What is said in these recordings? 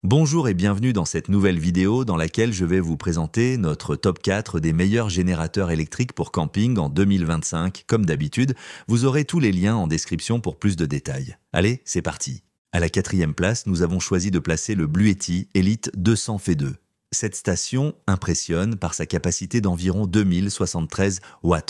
Bonjour et bienvenue dans cette nouvelle vidéo dans laquelle je vais vous présenter notre top 4 des meilleurs générateurs électriques pour camping en 2025. Comme d'habitude, vous aurez tous les liens en description pour plus de détails. Allez, c'est parti. À la 4e place, nous avons choisi de placer le Bluetti Elite 200 F2. Cette station impressionne par sa capacité d'environ 2073 Wh,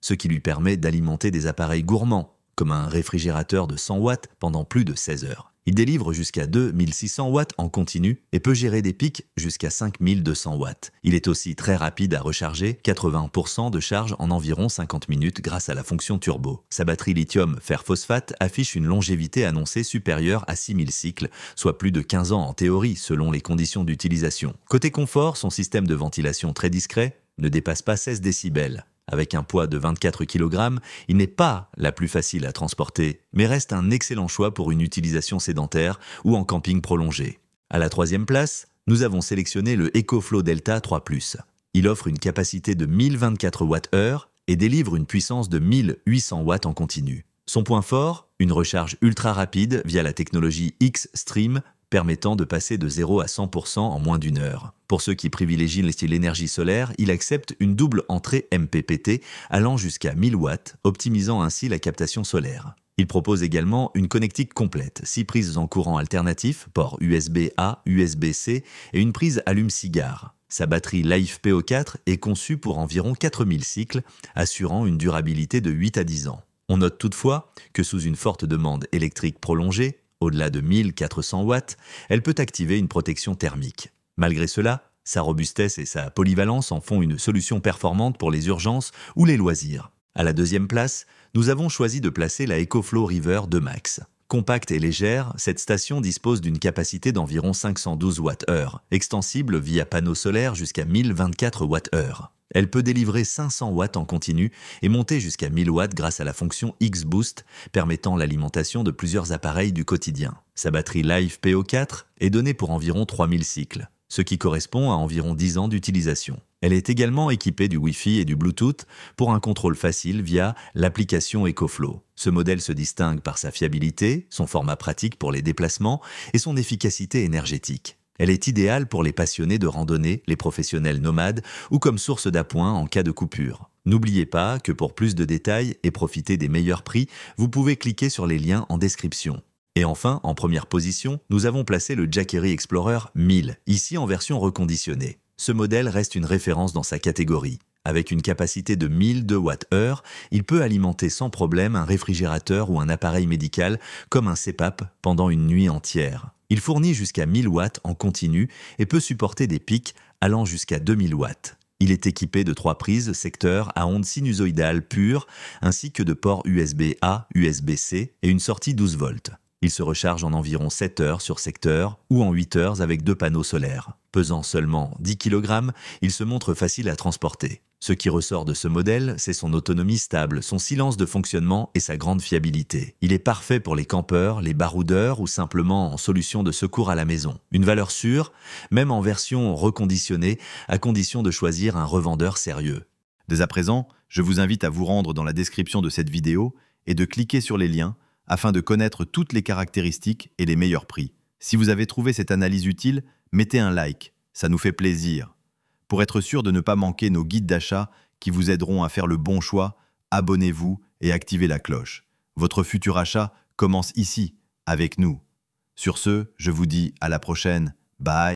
ce qui lui permet d'alimenter des appareils gourmands, comme un réfrigérateur de 100 watts pendant plus de 16 heures. Il délivre jusqu'à 2600 watts en continu et peut gérer des pics jusqu'à 5200 watts. Il est aussi très rapide à recharger, 80% de charge en environ 50 minutes grâce à la fonction turbo. Sa batterie lithium fer-phosphate affiche une longévité annoncée supérieure à 6000 cycles, soit plus de 15 ans en théorie selon les conditions d'utilisation. Côté confort, son système de ventilation très discret ne dépasse pas 16 décibels. Avec un poids de 24 kg, il n'est pas la plus facile à transporter, mais reste un excellent choix pour une utilisation sédentaire ou en camping prolongé. À la 3e place, nous avons sélectionné le EcoFlow Delta 3+. Il offre une capacité de 1024 Wh et délivre une puissance de 1800 watts en continu. Son point fort, une recharge ultra rapide via la technologie X-Stream, permettant de passer de 0 à 100% en moins d'une heure. Pour ceux qui privilégient l'énergie solaire, il accepte une double entrée MPPT allant jusqu'à 1000 watts, optimisant ainsi la captation solaire. Il propose également une connectique complète, 6 prises en courant alternatif, port USB-A, USB-C et une prise allume-cigare. Sa batterie LiFePO4 est conçue pour environ 4000 cycles, assurant une durabilité de 8 à 10 ans. On note toutefois que sous une forte demande électrique prolongée, au-delà de 1400 watts, elle peut activer une protection thermique. Malgré cela, sa robustesse et sa polyvalence en font une solution performante pour les urgences ou les loisirs. À la 2e place, nous avons choisi de placer la EcoFlow River 2 Max. Compacte et légère, cette station dispose d'une capacité d'environ 512 Wh, extensible via panneaux solaires jusqu'à 1024 Wh. Elle peut délivrer 500 watts en continu et monter jusqu'à 1000 watts grâce à la fonction X-Boost, permettant l'alimentation de plusieurs appareils du quotidien. Sa batterie LiFePO4 est donnée pour environ 3000 cycles, ce qui correspond à environ 10 ans d'utilisation. Elle est également équipée du Wi-Fi et du Bluetooth pour un contrôle facile via l'application EcoFlow. Ce modèle se distingue par sa fiabilité, son format pratique pour les déplacements et son efficacité énergétique. Elle est idéale pour les passionnés de randonnée, les professionnels nomades ou comme source d'appoint en cas de coupure. N'oubliez pas que pour plus de détails et profiter des meilleurs prix, vous pouvez cliquer sur les liens en description. Et enfin, en première position, nous avons placé le Jackery Explorer 1000, ici en version reconditionnée. Ce modèle reste une référence dans sa catégorie. Avec une capacité de 1002 Wh, il peut alimenter sans problème un réfrigérateur ou un appareil médical comme un CPAP pendant une nuit entière. Il fournit jusqu'à 1000 watts en continu et peut supporter des pics allant jusqu'à 2000 watts. Il est équipé de 3 prises secteur à ondes sinusoïdales pures ainsi que de ports USB-A, USB-C et une sortie 12 volts. Il se recharge en environ 7 heures sur secteur ou en 8 heures avec 2 panneaux solaires. Pesant seulement 10 kg, il se montre facile à transporter. Ce qui ressort de ce modèle, c'est son autonomie stable, son silence de fonctionnement et sa grande fiabilité. Il est parfait pour les campeurs, les baroudeurs ou simplement en solution de secours à la maison. Une valeur sûre, même en version reconditionnée, à condition de choisir un revendeur sérieux. Dès à présent, je vous invite à vous rendre dans la description de cette vidéo et de cliquer sur les liens afin de connaître toutes les caractéristiques et les meilleurs prix. Si vous avez trouvé cette analyse utile, mettez un like, ça nous fait plaisir. Pour être sûr de ne pas manquer nos guides d'achat qui vous aideront à faire le bon choix, abonnez-vous et activez la cloche. Votre futur achat commence ici, avec nous. Sur ce, je vous dis à la prochaine. Bye.